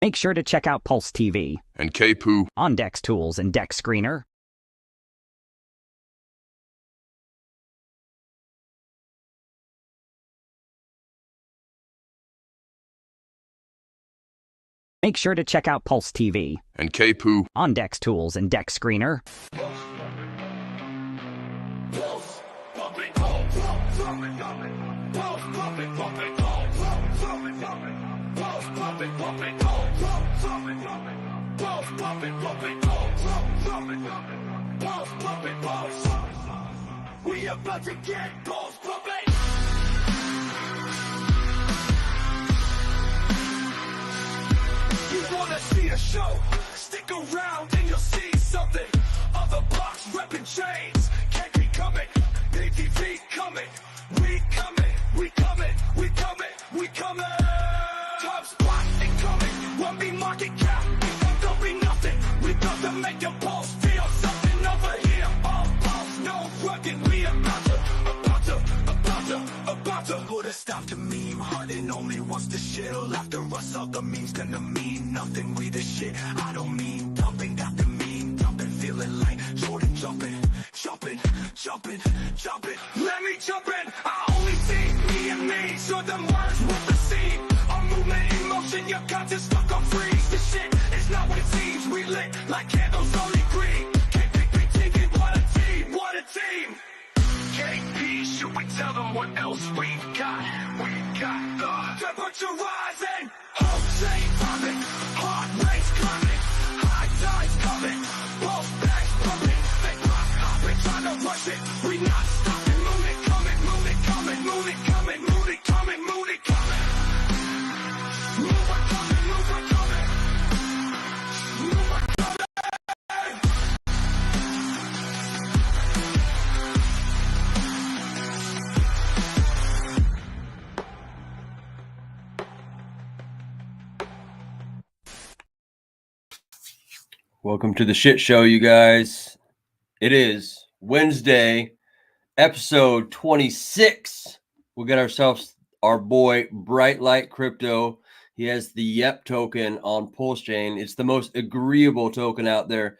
Make sure to check out Pulse TV and Queen Pooie on Dex Tools and Dex Screener. Make sure to check out Pulse TV and Queen Pooie on Dex Tools and Dex Screener. We about to get balls pumping. You wanna see a show? Stick around and you'll see something. Other blocks repping chains. Can't be coming. ATV coming. We coming. We coming. We coming. We coming. Top spot incoming. Won't be market cap. Don't be nothing. We got to make your pulse feel something over here. All pulse, no rugged. We about to put a stop to meme. Hunting only wants to shill. After us, all the memes gonna mean nothing. We the shit. I don't mean dumping. Got the meme dumping. Feeling like Jordan jumping. Let me jump in. I only see me and me. So them words with the scene. A movement in motion. You got to stuck on freeze. This shit is not what it seems. We lit like candles only green. Can't pick me ticket. What a team. What a team. KP, should we tell them what else we got? We got the temperature rising. Pulsechain popping. Heart rate's climbing. High tides coming. Pulse bags pumping. They rock hopping. Trying to rush it. We not stopping. Moon it coming. Moon it coming. Moon it coming. Moon it coming. Moon it coming. Move it coming. Move it coming. Move it coming. Welcome to the shit show, you guys. It is Wednesday, episode 26. We got ourselves our boy Brightlight Crypto. He has the YEP token on Pulsechain. It's the most agreeable token out there.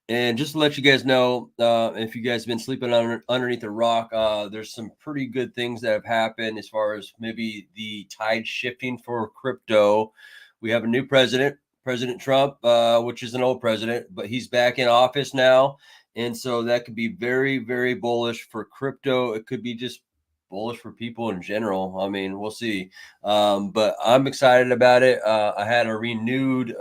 And just to let you guys know, if you guys have been sleeping underneath a rock, there's some pretty good things that have happened as far as maybe the tide shifting for crypto. We have a new president. President Trump, which is an old president, but he's back in office now. And so that could be very, very bullish for crypto. It could be just bullish for people in general. I mean, we'll see. But I'm excited about it. I had a renewed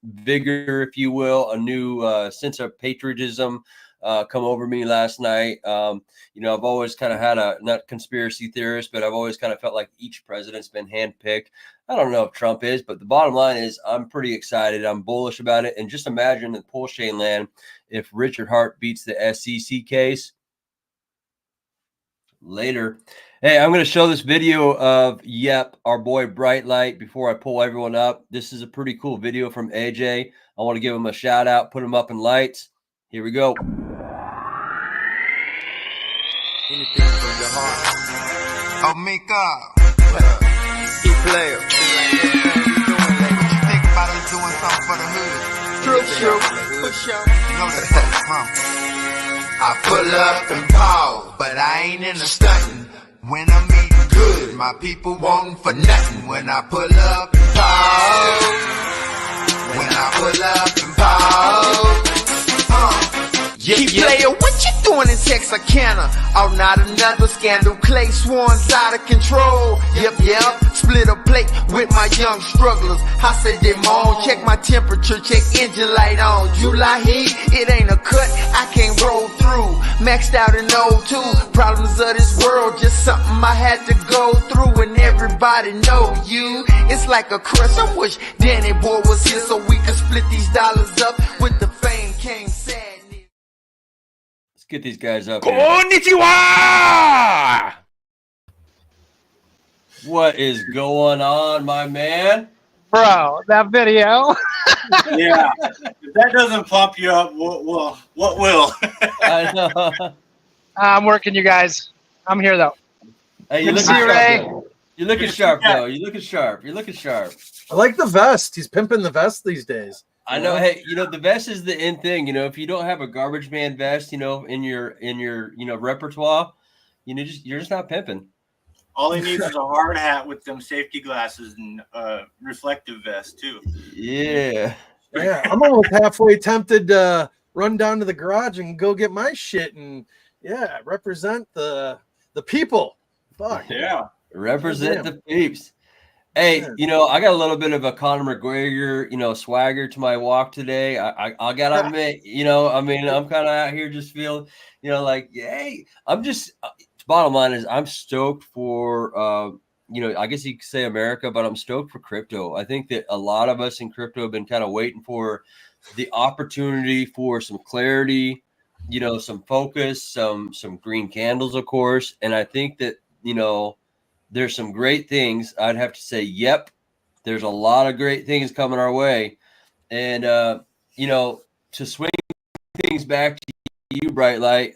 vigor, if you will, a new sense of patriotism come over me last night. I've always kind of had not conspiracy theorist, but I've always kind of felt like each president's been handpicked. I don't know if Trump is, but the bottom line is I'm pretty excited. I'm bullish about it. And just imagine in Pulsechain land, if Richard Hart beats the SEC case later. Hey, I'm going to show this video of YEP, our boy Brightlight, before I pull everyone up. This is a pretty cool video from AJ. I want to give him a shout out, put him up in lights. Here we go. Anything from your heart. Oh, make up. Key player. What you think about us doing something for the hood? True. Push up. You know that's where I'm from. I pull up and pow, but I ain't in the stunting. When I'm eating good, my people wantin' for nothing. When I pull up and pow. When I pull up and pow. Key player, what you doing in Texarkana? Oh, not another scandal. Clay Swan's out of control. Yep. Split a plate with my young strugglers. I said them on. Check my temperature, check engine light on. July heat, it ain't a cut. I can't roll through. Maxed out in 02. Problems of this world, just something I had to go through. And everybody know you. It's like a crush. I wish Danny Boy was here so we could split these dollars up. With the fame came sadness. Get these guys up. Konnichiwa! What is going on, my man? Bro, that video. Yeah. If that doesn't pump you up, what will? I know. I'm working, you guys. I'm here, though. Hey, you're Good looking to see you, sharp. Ray. Though. You're looking sharp, though. You're looking sharp. I like the vest. He's pimping the vest these days. I know. Hey, the vest is the in thing. If you don't have a garbage man vest, in your repertoire, you're just not pimping. All he needs is a hard hat with them safety glasses and reflective vest too. Yeah. Yeah, I'm almost halfway tempted to run down to the garage and go get my shit and represent the people. Fuck yeah, represent the peeps. Hey, I got a little bit of a Conor McGregor, swagger to my walk today. I gotta admit, I'm kind of out here just feeling, like, hey, I'm just. Bottom line is, I'm stoked for, I guess you could say America, but I'm stoked for crypto. I think that a lot of us in crypto have been kind of waiting for the opportunity for some clarity, some focus, some green candles, of course. And I think that, there's some great things. I'd have to say, yep, there's a lot of great things coming our way. And, to swing things back to you, Brightlight,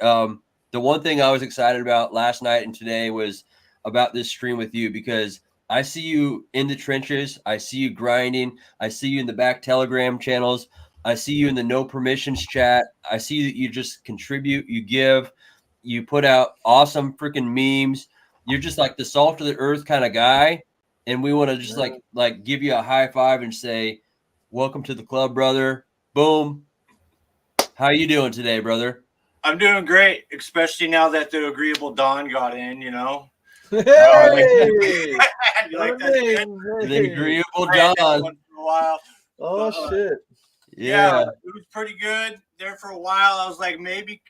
the one thing I was excited about last night and today was about this stream with you, because I see you in the trenches. I see you grinding. I see you in the back Telegram channels. I see you in the no permissions chat. I see that you just contribute, you give, you put out awesome freaking memes. You're just like the salt of the earth kind of guy. And we want to just like give you a high five and say, welcome to the club, brother. Boom. How you doing today, brother? I'm doing great, especially now that the agreeable Don got in, Hey! You like that shit? The agreeable I had that Don. one for a while. Oh, shit. Yeah, it was pretty good there for a while. I was like, maybe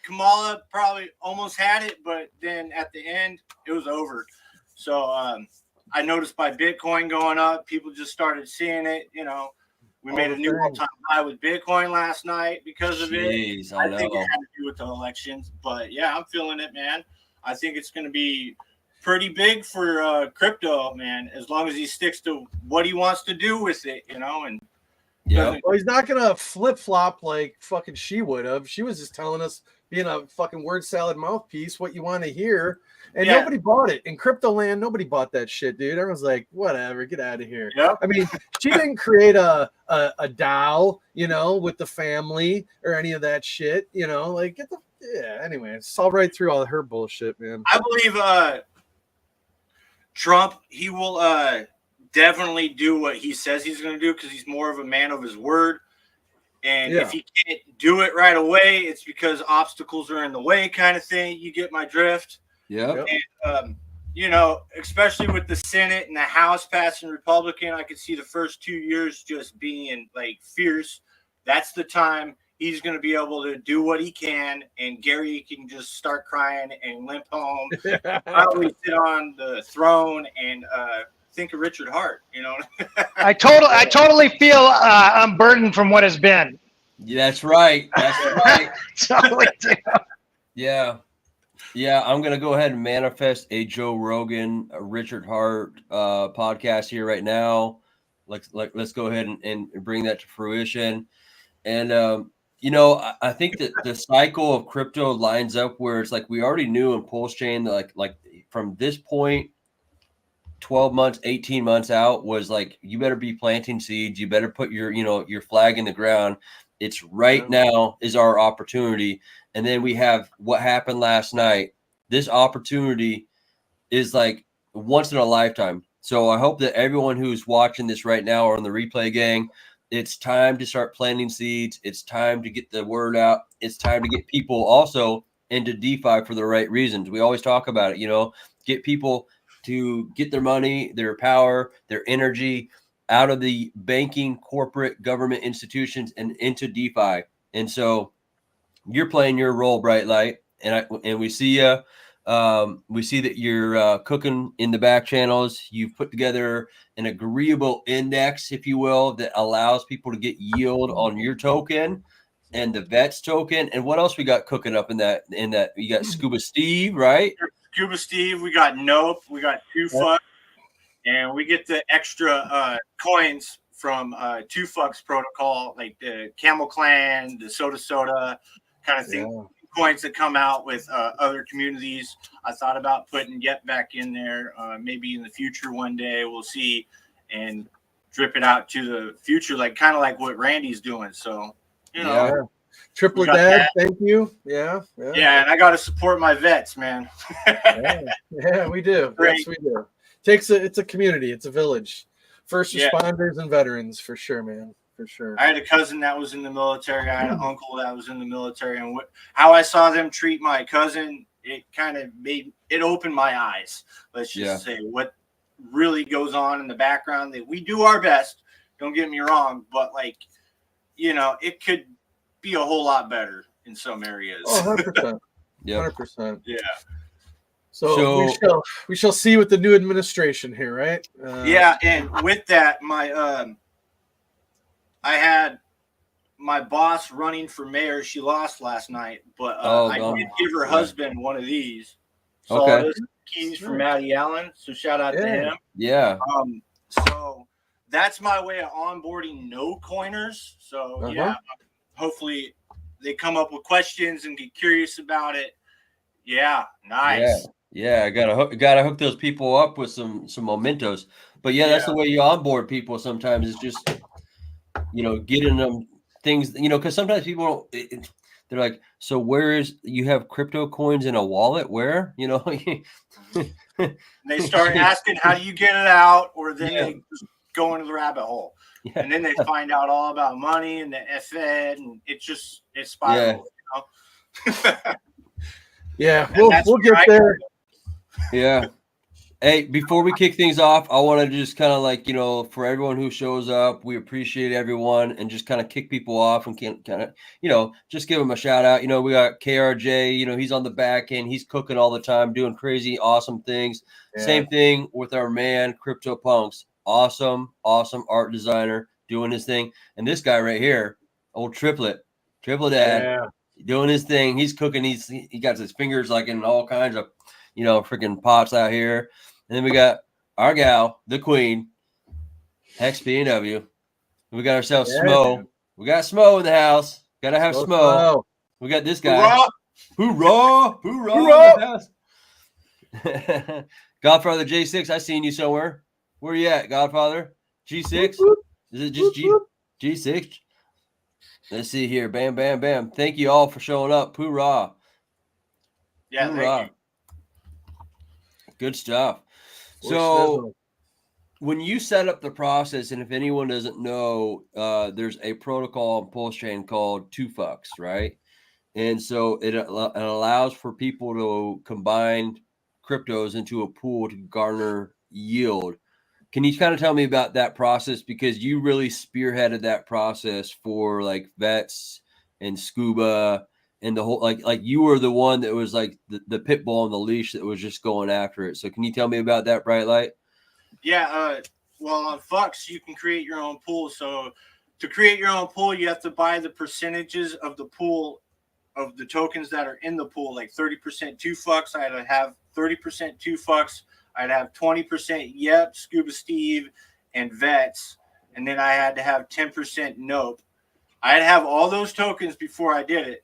Kamala probably almost had it, but then at the end, it was over. So I noticed by Bitcoin going up, people just started seeing it. We made a new all-time high with Bitcoin last night because of it. I think it had to do with the elections. But, yeah, I'm feeling it, man. I think it's going to be pretty big for crypto, man, as long as he sticks to what he wants to do with it, and well, he's not gonna flip-flop like fucking she would have. She was just telling us, being a fucking word salad mouthpiece, what you want to hear, and nobody bought it in crypto land. Nobody bought that shit, dude. Everyone's like, whatever, get out of here. I mean, she didn't create a DAO, with the family or any of that shit, like get the anyway, it's all right through all her bullshit, man. I believe Trump, he will definitely do what he says he's going to do, because he's more of a man of his word. And if he can't do it right away, it's because obstacles are in the way, kind of thing. You get my drift. Yeah. And especially with the Senate and the House passing Republican, I could see the first 2 years just being like fierce. That's the time he's going to be able to do what he can, and Gary can just start crying and limp home. Probably sit on the throne and think of Richard Hart, I totally feel unburdened from what has been. Yeah, that's right. That's right. Totally do. Yeah. I'm gonna go ahead and manifest a Joe Rogan, a Richard Hart podcast here right now. Let's go ahead and bring that to fruition. And I think that the cycle of crypto lines up where it's like we already knew in Pulsechain, like from this point, 12 months, 18 months out, was like, you better be planting seeds. You better put your flag in the ground. It's right now is our opportunity. And then we have what happened last night. This opportunity is like once in a lifetime. So I hope that everyone who's watching this right now or on the replay gang, it's time to start planting seeds. It's time to get the word out. It's time to get people also into DeFi for the right reasons. We always talk about it, get people to get their money, their power, their energy out of the banking, corporate, government institutions and into DeFi. And so you're playing your role, Brightlight, and we see you. We see that you're cooking in the back channels. You've put together an agreeable index, if you will, that allows people to get yield on your token and the VETS token. And what else we got cooking up in that? You got Scuba Steve, right? Scuba Steve, we got Nope, we got Two Fuck, and we get the extra coins from Two Fuck's protocol, like the Camel Clan, the Soda kind of thing. Coins that come out with other communities. I thought about putting Get back in there, maybe in the future one day. We'll see. And drip it out to the future, like kind of like what Randy's doing. So, you know, Yeah. Triplet got dad, that. thank you. Yeah. Yeah, and I got to support my vets, man. Yeah, we do. Great. Yes, we do. It's a community. It's a village. First responders and veterans, for sure, man. For sure. I had a cousin that was in the military. I had an uncle that was in the military, and how I saw them treat my cousin, it kind of opened my eyes. Let's just say what really goes on in the background. That we do our best. Don't get me wrong, but like, you know, it could be a whole lot better in some areas. Oh, 100%. Yeah. 100%. Yeah. So we shall see with the new administration here, right? Yeah, and with that, I had my boss running for mayor. She lost last night, but I did give her husband one of these. So this keys from Matty Allen. So shout out to him. Yeah. So that's my way of onboarding no coiners. So yeah, hopefully they come up with questions and get curious about it. Yeah, nice. Yeah, I gotta hook those people up with some mementos. But yeah, that's the way you onboard people. Sometimes it's just, you know, getting them things, you know, because sometimes people don't. They're like, so where is you have crypto coins in a wallet? Where, you know? They start asking how do you get it out, or then they just go into the rabbit hole, and then they find out all about money and the Fed, and it spirals. You know? Yeah, we'll get there. Yeah. Hey, before we kick things off, I want to just kind of like, you know, for everyone who shows up, we appreciate everyone, and just kind of kick people off and kind of, you know, just give them a shout out. You know, we got KRJ, you know, he's on the back end. He's cooking all the time, doing crazy, awesome things. Yeah. Same thing with our man, CryptoPunks. Awesome art designer doing his thing. And this guy right here, old Triplet Dad, doing his thing. He's cooking. He got his fingers like in all kinds of, you know, freaking pots out here. And then we got our gal, the Queen, Hex P&W. We got ourselves Smo. We got Smo in the house. Gotta have Smo. We got this guy. Hoorah! Hoorah! In the house. Godfather J6, I seen you somewhere. Where you at, Godfather? G6? Is it just G6? Let's see here. Bam, bam, bam. Thank you all for showing up. Hoorah. Yeah, thank you. Good stuff. So when you set up the process, and if anyone doesn't know, there's a protocol on Pulsechain called 2FUCks, right? And so it allows for people to combine cryptos into a pool to garner yield. Can you kind of tell me about that process? Because you really spearheaded that process for like vets and scuba and the whole, like you were the one that was like the pit bull on the leash that was just going after it. So can you tell me about that, Brightlight? Yeah. Well, on Fucks, you can create your own pool. So to create your own pool, you have to buy the percentages of the pool of the tokens that are in the pool, like 30% 2FUCks. I had to have 30% 2FUCks. I'd have 20% Yep, Scuba Steve, and Vets. And then I had to have 10% Nope. I'd have all those tokens before I did it.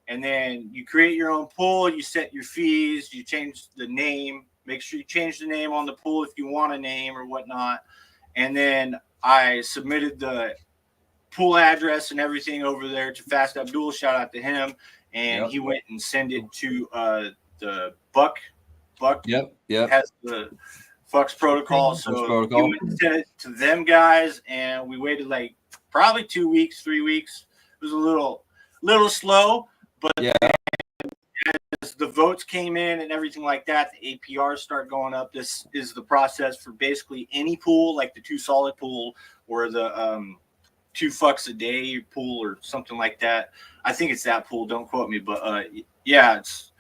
And then you create your own pool, you set your fees, you change the name, make sure you change the name on the pool if you want a name or whatnot. And then I submitted the pool address and everything over there to Fast Abdul, shout out to him. And he went and sent it to the Buck. Yep. Has the Fucks protocol. So he went and sent it to them guys, and we waited like probably 2 weeks, 3 weeks. It was a little slow. But as the votes came in and everything like that, the APRs start going up. This is the process for basically any pool, like the 2 Solid pool or the 2FUCks a day pool or something like that. I think it's that pool. Don't quote me, but it's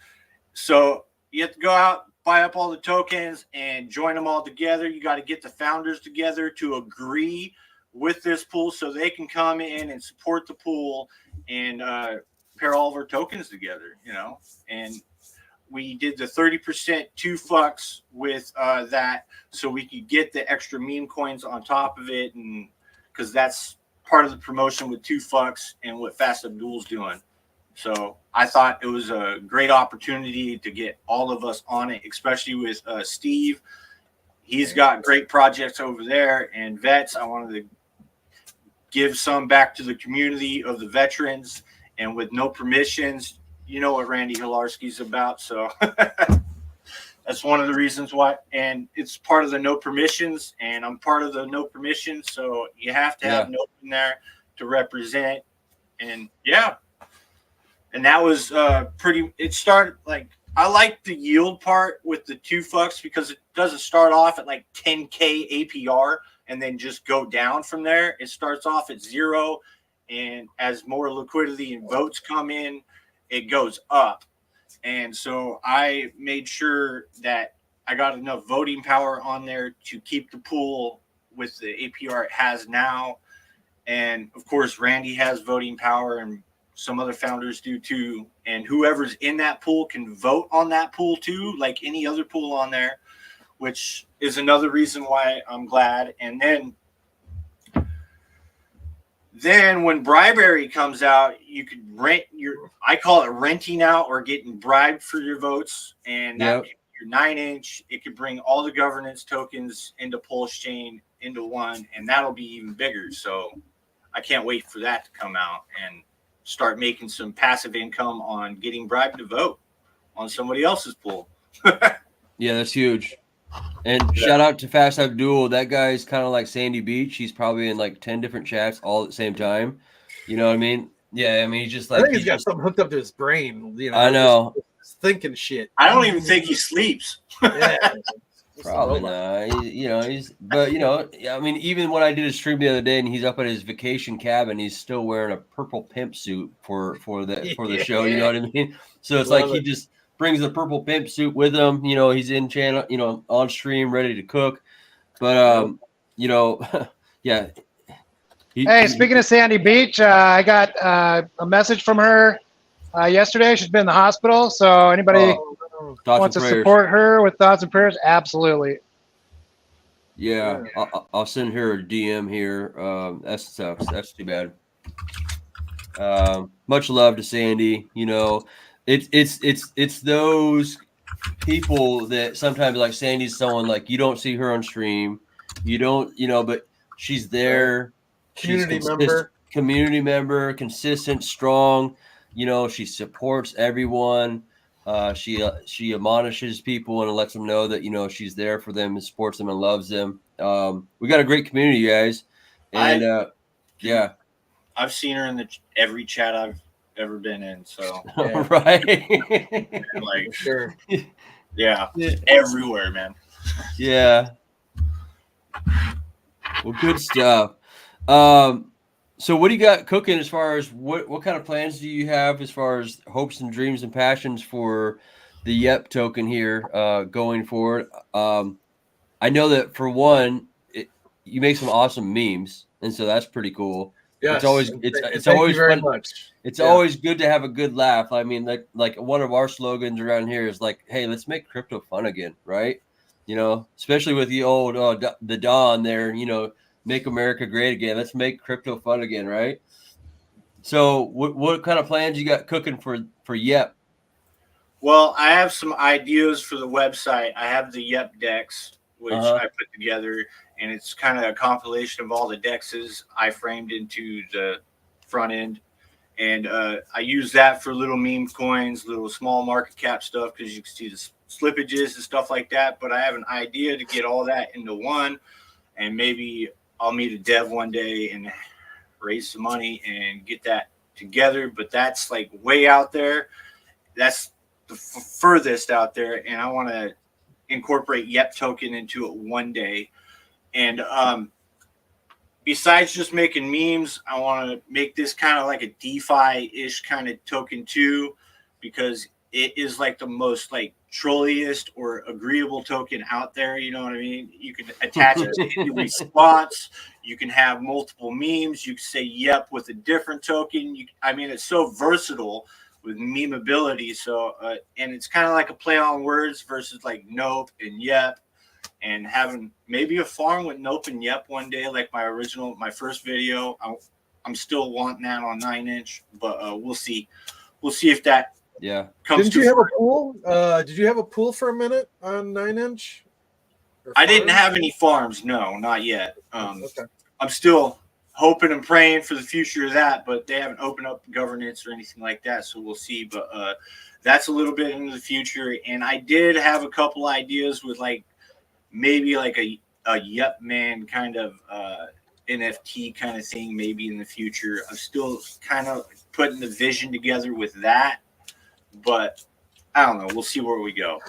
so you have to go out, buy up all the tokens, and join them all together. You got to get the founders together to agree with this pool so they can come in and support the pool and pair all of our tokens together, you know. And we did the 30% 2FUCks with that so we could get the extra meme coins on top of it, and because that's part of the promotion with 2FUCks and what Fast Abdul's doing. So I thought it was a great opportunity to get all of us on it, especially with Steve. he's got great projects over there. And vets, I wanted to give some back to the community of the veterans, and with no permissions, you know what Randy Hilarski's about. So that's one of the reasons why. And it's part of the no permissions, and I'm part of the no permissions. So you have to have no in there to represent. And yeah. And that was it started like, I like the yield part with the 2 fucks because it doesn't start off at like 10K APR and then just go down from there. It starts off at 0. And as more liquidity and votes come in, it goes up. And so I made sure that I got enough voting power on there to keep the pool with the APR it has now. And of course, Randy has voting power, and some other founders do too. And whoever's in that pool can vote on that pool too, like any other pool on there, which is another reason why I'm glad. And then when Bribery comes out, you could rent I call it renting out or getting bribed for your votes. And that your 9-inch, it could bring all the governance tokens into Pulsechain into one, and that'll be even bigger. So I can't wait for that to come out and start making some passive income on getting bribed to vote on somebody else's pool. Yeah, that's huge. And shout out to Fast Abdul. That guy's kind of like Sandy Beach. He's probably in like 10 different chats all at the same time. You know what I mean? Yeah, I mean, he's just like, I think he's got something hooked up to his brain. You know, I know. Just thinking shit. I don't even think he sleeps. Yeah. Probably not. But I mean, even when I did a stream the other day and he's up at his vacation cabin, he's still wearing a purple pimp suit for the show. You know what I mean? So it's like he just brings the purple pimp suit with him. You know, he's in channel, on stream, ready to cook. But yeah. Hey, speaking of Sandy Beach, I got a message from her yesterday. She's been in the hospital, so anybody wants to support her with thoughts and prayers, absolutely. Yeah, I'll send her a DM here. That sucks. That's too bad. Much love to Sandy. You know, it's those people that sometimes, like Sandy's someone like you don't see her on stream, you don't, but she's there. Community member, consistent, strong. You know, she supports everyone. She admonishes people and lets them know that she's there for them and supports them and loves them. We got a great community, you guys, and yeah, I've seen her in every chat I've ever been in. So yeah. Right, like sure, yeah, everywhere, man. Yeah, well, good stuff. So what do you got cooking as far as what kind of plans do you have as far as hopes and dreams and passions for the YEP token here going forward? I know that for one, you make some awesome memes, and so that's pretty cool. Yeah, it's always fun. It's always good to have a good laugh. I mean, like one of our slogans around here is like, "Hey, let's make crypto fun again," right? Especially with the old the Don there, make America great again. Let's make crypto fun again, right? So what kind of plans you got cooking for YEP? Well, I have some ideas for the website. I have the YEP decks, which I put together, and it's kind of a compilation of all the dexes I framed into the front end. And I use that for little meme coins, little small market cap stuff, because you can see the slippages and stuff like that. But I have an idea to get all that into one, and maybe I'll meet a dev one day and raise some money and get that together. But that's like way out there. That's the furthest out there. And I want to incorporate YEP token into it one day. And besides just making memes, I want to make this kind of like a DeFi-ish kind of token too, because it is like the most like trolliest or agreeable token out there. You know what I mean? You can attach it to any response. You can have multiple memes. You can say YEP with a different token. It's so versatile with memeability. So, and it's kind of like a play on words versus like Nope and YEP, and having maybe a farm with Nope and YEP one day, like my first video. I'm still wanting that on 9-inch, but we'll see. We'll see if that. Yeah. Didn't you have a pool? Did you have a pool for a minute on 9-inch? I didn't have any farms. No, not yet. Okay. I'm still hoping and praying for the future of that, but they haven't opened up governance or anything like that. So we'll see. But that's a little bit into the future. And I did have a couple ideas with like maybe like a Yup Man kind of NFT kind of thing, maybe in the future. I'm still kind of putting the vision together with that, but I don't know. We'll see where we go.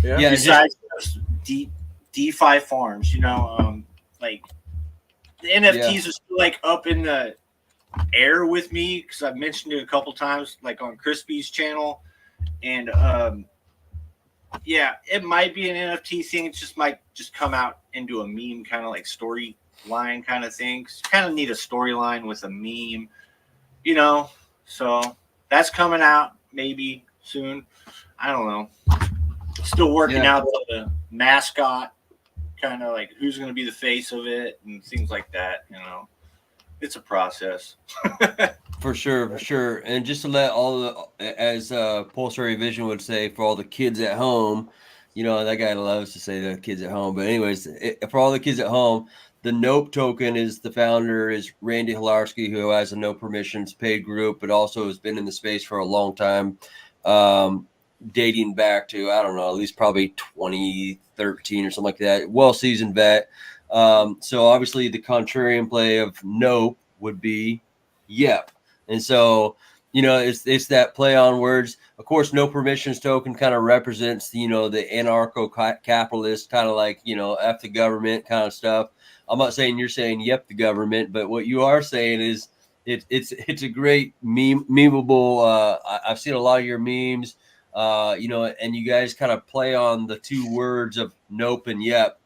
Yeah. Besides DeFi farms, you know, like the NFTs are still like up in the air with me because I've mentioned it a couple times, like on Crispy's channel, and yeah, it might be an NFT thing. It just might just come out into a meme kind of like storyline kind of thing. Kind of need a storyline with a meme, you know. So that's coming out maybe soon. I don't know. Still working out the mascot, kind of like who's going to be the face of it and things like that. You know, it's a process. For sure. And just to let all the, as Pulsary Vision would say, for all the kids at home, you know, that guy loves to say the kids at home. But anyways, for all the kids at home, the Nope token is the founder is Randy Hilarski, who has a no permissions paid group, but also has been in the space for a long time, dating back to, I don't know, at least probably 2013 or something like that. Well-seasoned vet. So obviously the contrarian play of Nope would be Yep. And so, you know, it's that play on words. Of course, no permissions token kind of represents, you know, the anarcho-capitalist kind of like, you know, F the government kind of stuff. I'm not saying you're saying yep the government, but what you are saying is it's a great memeable. I've seen a lot of your memes, you know, and you guys kind of play on the two words of nope and yep,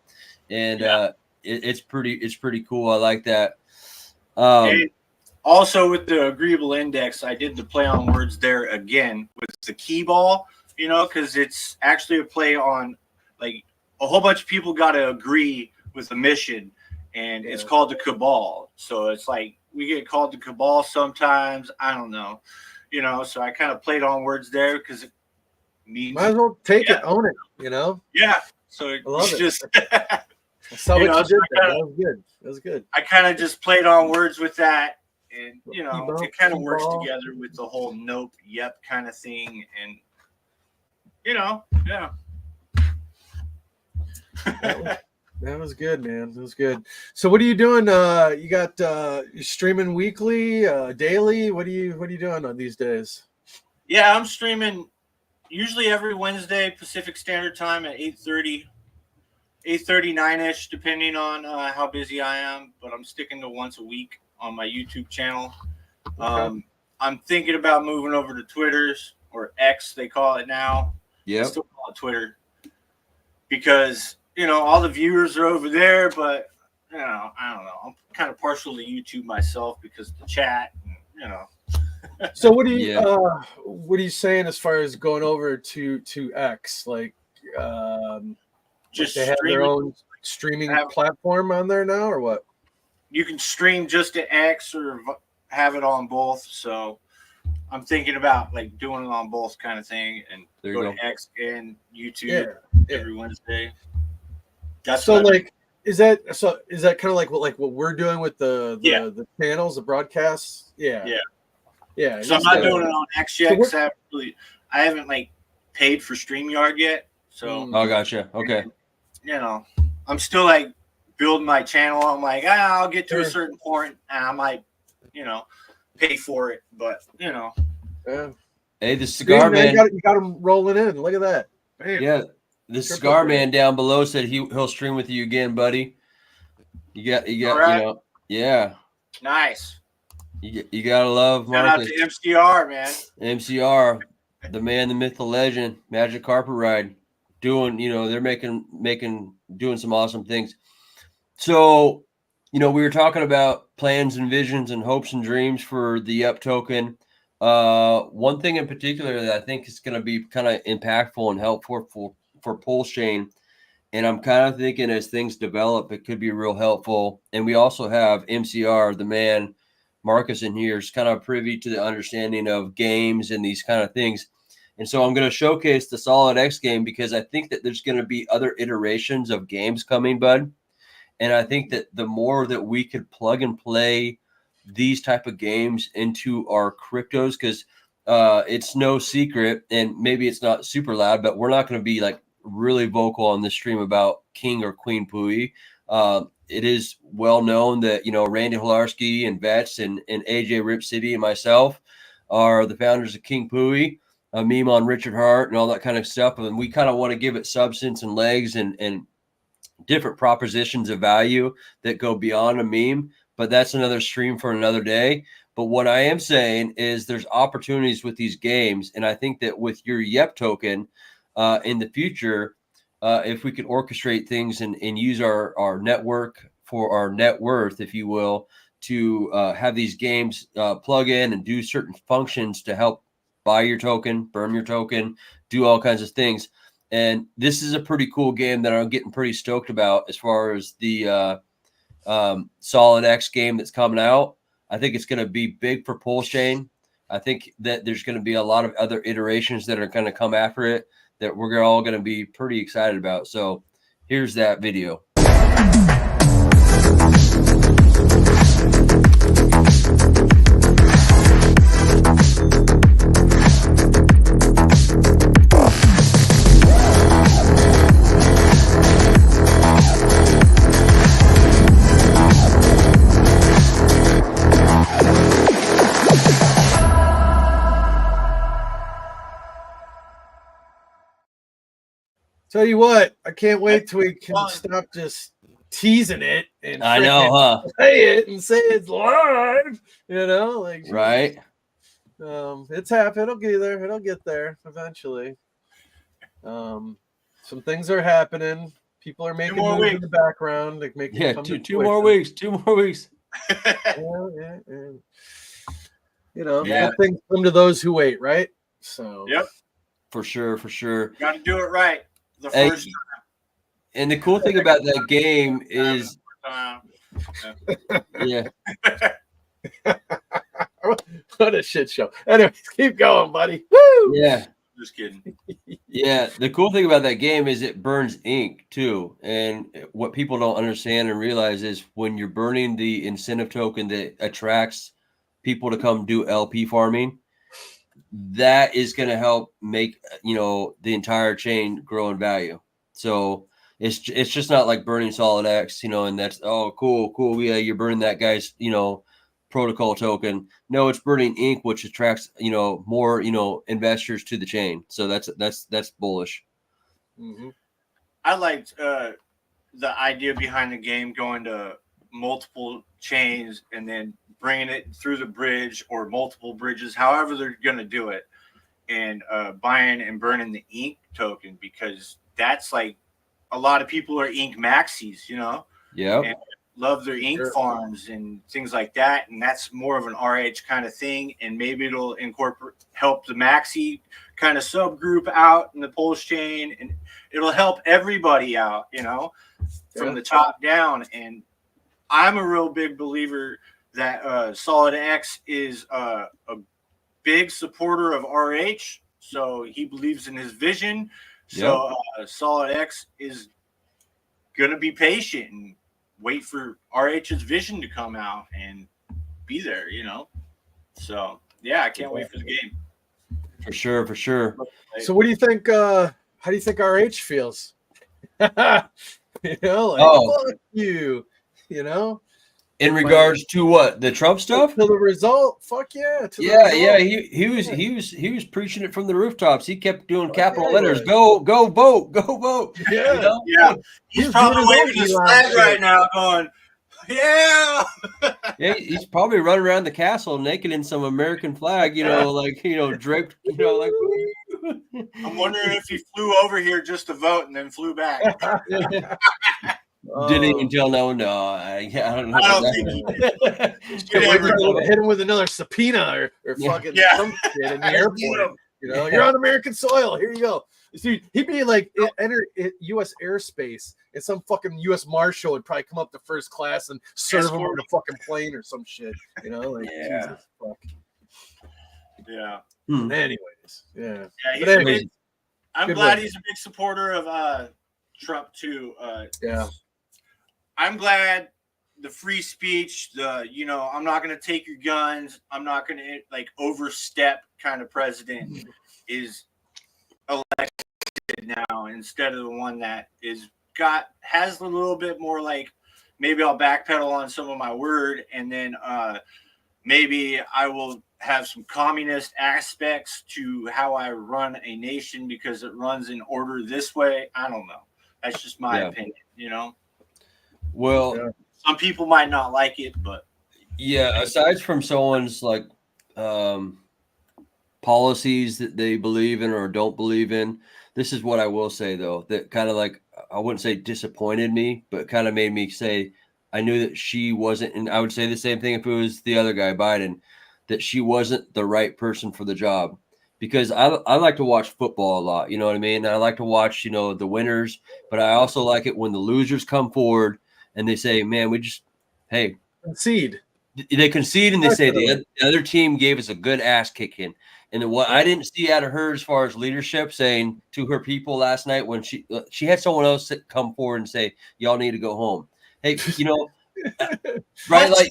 and it's pretty cool. I like that. Also, with the agreeable index, I did the play on words there again with the key ball, you know, because it's actually a play on like a whole bunch of people got to agree with the mission, and it's called the cabal. So it's like we get called the cabal sometimes. I don't know, you know, so I kind of played on words there because it means might as well take it, own it, you know? Yeah. So I love it. Just so you know, what you did so there. That was good. That was good. I kind of just played on words with that. And, you know, Key-ball, it kind of works key-ball. together with the whole nope, yep kind of thing. And, you know, yeah. That was good, man. That was good. So what are you doing? You got you streaming weekly, daily? What are you doing on these days? Yeah, I'm streaming usually every Wednesday Pacific Standard Time at 8:30, 8:39-ish, depending on how busy I am. But I'm sticking to once a week on my YouTube channel. Okay. I'm thinking about moving over to Twitter's, or X they call it now. Yeah. Still call it Twitter because, you know, all the viewers are over there, but, you know, I don't know. I'm kind of partial to YouTube myself because the chat, and, you know. So what are you saying as far as going over to X? Like, Just they have their own streaming platform on there now, or what? You can stream just to X or have it on both. So I'm thinking about like doing it on both kind of thing, and go to X and YouTube every Wednesday. That's so like, is that kind of like what we're doing with the channels, the broadcasts? Yeah. So I'm not doing it on X yet because I haven't like paid for StreamYard yet. So gotcha. Okay. You know, I'm still like building my channel. I'm like, I'll get to a certain point and I might, you know, pay for it. But, you know. Yeah. Hey, the cigar man. You got him rolling in. Look at that. Bam. Yeah. The cigar man down below said he'll stream with you again, buddy. You got, right. You know, yeah. Nice. You gotta love Marcus. Shout out to MCR, man. MCR, the man, the myth, the legend, Magic Carpet Ride. Doing, you know, they're doing some awesome things. So, you know, we were talking about plans and visions and hopes and dreams for the Yup token. One thing in particular that I think is going to be kind of impactful and helpful for Pulsechain, and I'm kind of thinking as things develop, it could be real helpful. And we also have MCR, the man, Marcus in here is kind of privy to the understanding of games and these kind of things. And so I'm going to showcase the Solid X game because I think that there's going to be other iterations of games coming, bud. And I think that the more that we could plug and play these type of games into our cryptos, because it's no secret, and maybe it's not super loud, but we're not going to be like really vocal on this stream about King or Queen Pooie. It is well known that, you know, Randy Holarski and Vets and AJ Rip City and myself are the founders of King Pooie, a meme on Richard Hart and all that kind of stuff. And we kind of want to give it substance and legs and different propositions of value that go beyond a meme. But that's another stream for another day. But what I am saying is there's opportunities with these games. And I think that with your YEP token in the future, if we could orchestrate things and use our network for our net worth, if you will, to have these games plug in and do certain functions to help buy your token, burn your token, do all kinds of things. And this is a pretty cool game that I'm getting pretty stoked about as far as the Solid X game that's coming out. I think it's going to be big for Pulsechain. I think that there's going to be a lot of other iterations that are going to come after it that we're all going to be pretty excited about. So here's that video. Tell you what, I can't wait till we can stop just teasing it and I know, huh? Say it and say it's live. You know, like right. It's happening. It'll get there. It'll get there eventually. Some things are happening. People are making moves in the background. Like making two more weeks. Yeah. You know, good things come to those who wait, right? So for sure. Got to do it right the first time. And the cool thing about that game is, what a shit show. Anyways, keep going, buddy. Woo! Yeah. Just kidding. Yeah, the cool thing about that game is it burns ink too. And what people don't understand and realize is when you're burning the incentive token that attracts people to come do LP farming, that is going to help make, you know, the entire chain grow in value. So it's just not like burning Solid X, you know, and that's, oh, cool. Yeah, you're burning that guy's, you know, protocol token. No, it's burning ink, which attracts, you know, more, you know, investors to the chain. So that's bullish. Mm-hmm. I liked the idea behind the game going to multiple chains and then bringing it through the bridge or multiple bridges, however they're going to do it, and buying and burning the ink token, because that's like a lot of people are ink maxis, you know? Yeah. And love their ink farms and things like that. And that's more of an RH kind of thing. And maybe it'll help the maxi kind of subgroup out in the Pulsechain, and it'll help everybody out, you know, from the top down. And I'm a real big believer that Solid X is a big supporter of RH. So he believes in his vision. So Solid X is going to be patient and wait for RH's vision to come out and be there, you know? So, yeah, I can't wait for the game. For sure. So what do you think, how do you think RH feels? You know, like, fuck you, you know? In regards to what, the Trump stuff? To the result, fuck yeah. He was preaching it from the rooftops. He kept doing capital letters. Go vote. Yeah, you know? Yeah. He's probably waving his flag right now, going, yeah. Yeah, he's probably running around the castle naked in some American flag, you know, like, you know, draped, you know, like. I'm wondering if he flew over here just to vote and then flew back. Didn't even tell no. I don't know. I don't think he did. Hit him with another subpoena or fucking some shit in the airport. You know, you're on American soil. Here you go. See, he'd be like enter U.S. airspace, and some fucking U.S. Marshal would probably come up to first class and serve him on a fucking plane or some shit. You know, like Jesus fuck. Yeah. Anyways, yeah. I'm glad he's a big supporter of Trump too. I'm glad the free speech, I'm not going to take your guns, I'm not going to like overstep kind of president is elected now instead of the one that has a little bit more like, maybe I'll backpedal on some of my word, and then maybe I will have some communist aspects to how I run a nation because it runs in order this way. I don't know. That's just my opinion, Well, some people might not like it, but aside from someone's like policies that they believe in or don't believe in, this is what I will say though, that kind of like, I wouldn't say disappointed me, but kind of made me say, I knew that she wasn't, and I would say the same thing if it was the other guy, Biden, that she wasn't the right person for the job. Because I like to watch football a lot, you know what I mean? And I like to watch, the winners, but I also like it when the losers come forward and they say, man, concede. They concede and they say the other team gave us a good ass kicking. And then what I didn't see out of her as far as leadership, saying to her people last night when she had someone else come forward and say, y'all need to go home. Hey, Brightlight.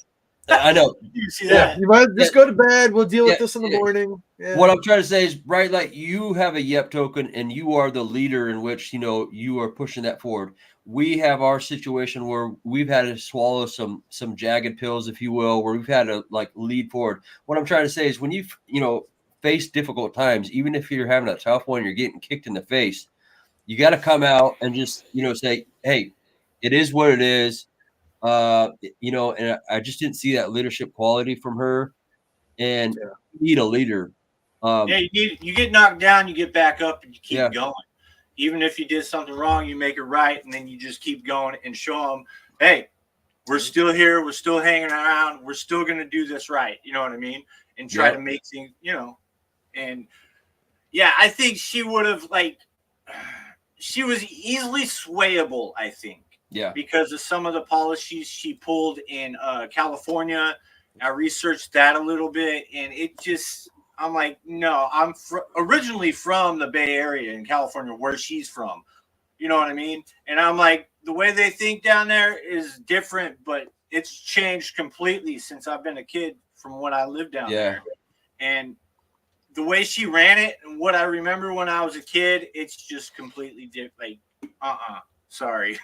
I know. You see that? You might just go to bed. We'll deal with this in the morning. Yeah. What I'm trying to say is, Brightlight, you have a YEP token, and you are the leader in which you are pushing that forward. We have our situation where we've had to swallow some jagged pills, if you will, where we've had to like lead forward. What I'm trying to say is, when you face difficult times, even if you're having a tough one, you're getting kicked in the face, you got to come out and just say, hey, it is what it is. And I just didn't see that leadership quality from her, and you need a leader. You get knocked down, you get back up, and you keep going. Even if you did something wrong, you make it right, and then you just keep going and show them, hey, we're still here, we're still hanging around, we're still going to do this right. You know what I mean? And try to make things, and I think she would have she was easily swayable, I think. Yeah, because of some of the policies she pulled in California. I researched that a little bit, and I'm like, no, I'm originally from the Bay Area in California, where she's from. You know what I mean? And I'm like, the way they think down there is different, but it's changed completely since I've been a kid from when I lived down there. And the way she ran it and what I remember when I was a kid, it's just completely different. Sorry.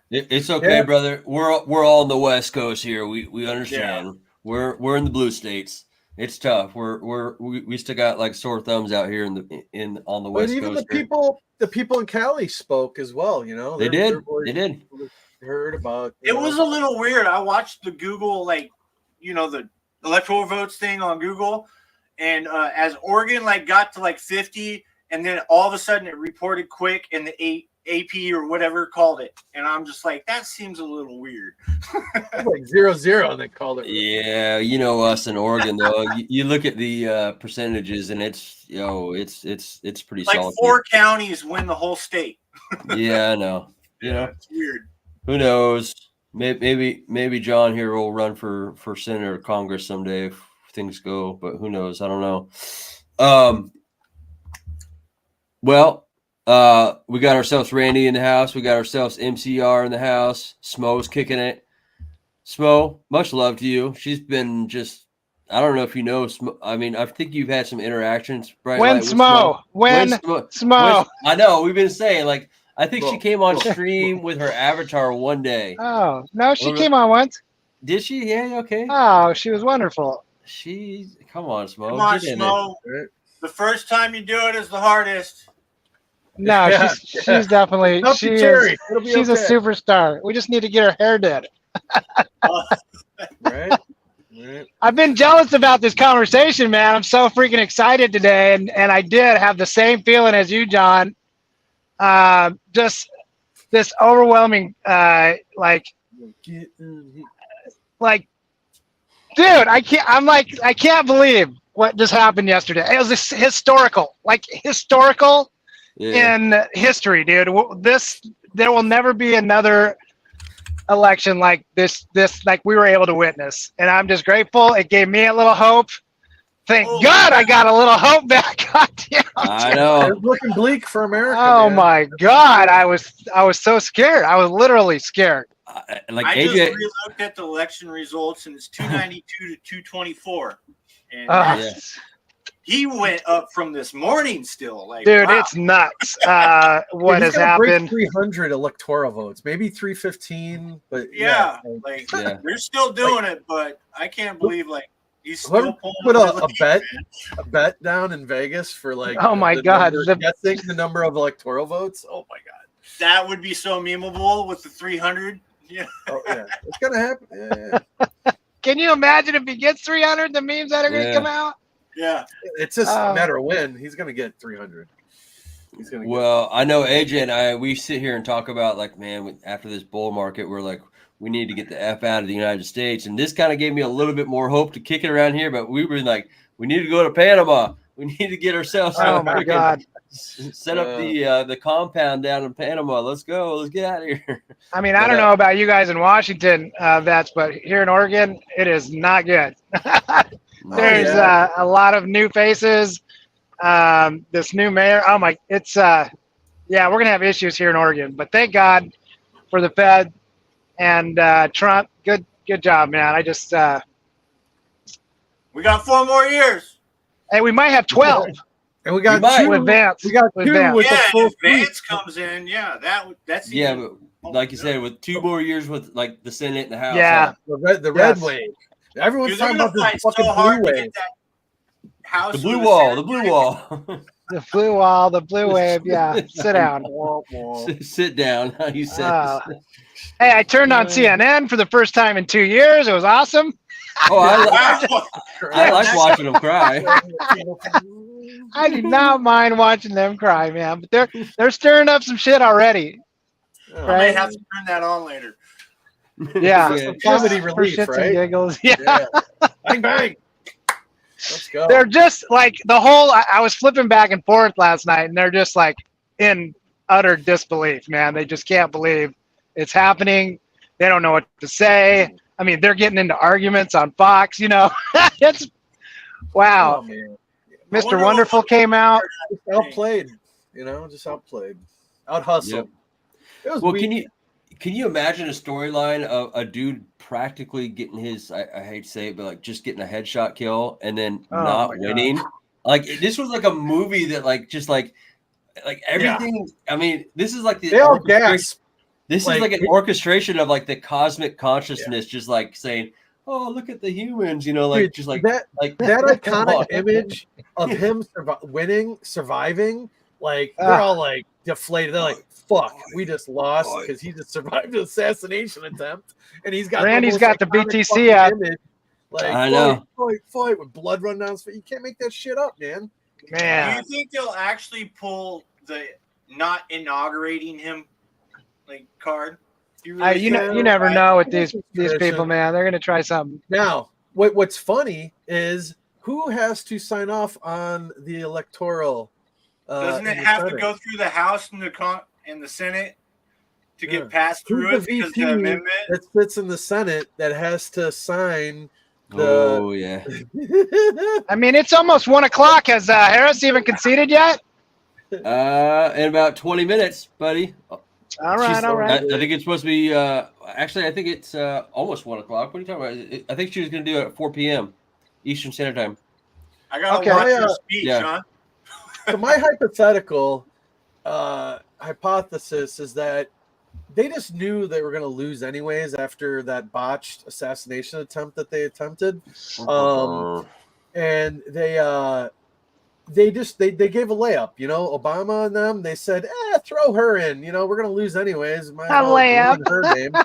It's okay, brother. We're all on the West Coast here. We understand. Yeah. We're in the blue states. It's tough. We still got like sore thumbs out here on the West Coast. Even the people in Cali spoke as well. They did. They did. Heard about. It was a little weird. I watched the Google the electoral votes thing on Google, and as Oregon got to 50, and then all of a sudden it reported quick, and the AP or whatever called it, and I'm just like, that seems a little weird. 0-0, and they called it. Yeah, us in Oregon though. you look at the percentages, and it's pretty solid. 4 counties win the whole state. Yeah, I know. It's weird. Who knows? Maybe John here will run for Senator or Congress someday if things go, but who knows? I don't know. We got ourselves Randy in the house. We got ourselves MCR in the house. Smo's kicking it. Smo, much love to you. She's been I don't know if you know. I mean, I think you've had some interactions. When Smo? I know. We've been saying, I think she came on stream with her avatar one day. Oh, no, she came on once. Did she? Yeah, okay. Oh, she was wonderful. Come on, Smo. Come on, Smo. The first time you do it is the hardest. No, she's definitely she's a superstar. We just need to get her hair did. Right. I've been jealous about this conversation, man. I'm so freaking excited today, and I did have the same feeling as you, John. Just this overwhelming, dude, I can't believe what just happened yesterday. It was historical in history, dude. There will never be another election like this we were able to witness, and I'm just grateful. It gave me a little hope Thank God I got a little hope back. God damn. I know. It's looking bleak for America. Oh man. my God. I was so scared. I was literally scared. Like I AJ, just re-looked at the election results, and it's 292 to 224, and he went up from this morning still. Like, dude, wow. it's nuts. What He's has gonna break happened? 300 electoral votes, maybe 315, but they're still doing it, but I can't believe he's still pulling. Put a bet down in Vegas for Oh my God, guessing the number of electoral votes. Oh my God, that would be so memeable with the 300. Yeah, it's gonna happen. Yeah. Can you imagine if he gets 300? The memes that are gonna come out. Yeah, it's just a matter of when he's gonna get 300. He's gonna. Well, I know AJ and we sit here and talk about man, after this bull market, we're like, we need to get the F out of the United States, and this kind of gave me a little bit more hope to kick it around here. But we were like, we need to go to Panama. We need to get ourselves. Oh my God. Set up the compound down in Panama. Let's go. Let's get out of here. I mean, I don't know about you guys in Washington, vets, but here in Oregon, it is not good. There's a lot of new faces. This new mayor. Oh my, it's we're gonna have issues here in Oregon. But thank God for the Fed and Trump. Good job, man. I just we got 4 more years. Hey, we might have 12. And we got two with Vance. We got with two Vance. with the full if Vance comes in, that's but like you said, with 2 more years with the Senate and the House. Yeah, the red wave. Everyone's talking about this fucking blue wave. The blue wall. The blue wall. The blue wall. The blue wave. Yeah. Sit down. Sit down. How you said. Hey, I turned on CNN for the first time in 2 years. It was awesome. Oh, I like watching them cry. I do not mind watching them cry, man. But they're stirring up some shit already. I may have to turn that on later. Yeah, some comedy relief, shits right? and giggles. Yeah. Bang bang. Let's go. They're just like the whole. I was flipping back and forth last night, and they're just like in utter disbelief, man. They just can't believe it's happening. They don't know what to say. I mean, they're getting into arguments on Fox. It's wow. Oh, man. Mr. Wonderful came out. Just outplayed, just outplayed, out hustled. Yep. Well, can you imagine a storyline of a dude practically getting his? I hate to say it, but just getting a headshot kill and then not winning. This was like a movie that everything. Yeah. I mean, this is like they all gasp. This is like an orchestration of the cosmic consciousness, just saying, "Oh, look at the humans," dude, that iconic image of him surviving. They're all deflated. They're like, "Fuck, we just lost because he just survived an assassination attempt," and Randy's got the BTC app. I know. Fight with blood run down his face. You can't make that shit up, man. Man, do you think they'll actually pull the not inaugurating him card? You never know with these people, man. They're gonna try something. Now, what's funny is who has to sign off on the electoral? Doesn't it have to go through the House and the Senate to get passed through it because the amendment that sits in the Senate that has to sign? Oh yeah. I mean, it's almost 1 o'clock. Has Harris even conceded yet? In about 20 minutes, buddy. All right. I think it's supposed to be. Actually, I think it's almost 1 o'clock. What are you talking about? I think she was going to do it at 4 p.m. Eastern Standard Time. I got to watch her speech, huh? So my hypothetical hypothesis is that they just knew they were going to lose anyways after that botched assassination attempt that they attempted, and they gave a layup. Obama and them. They said, throw her in. We're going to lose anyways. A layup. Her name.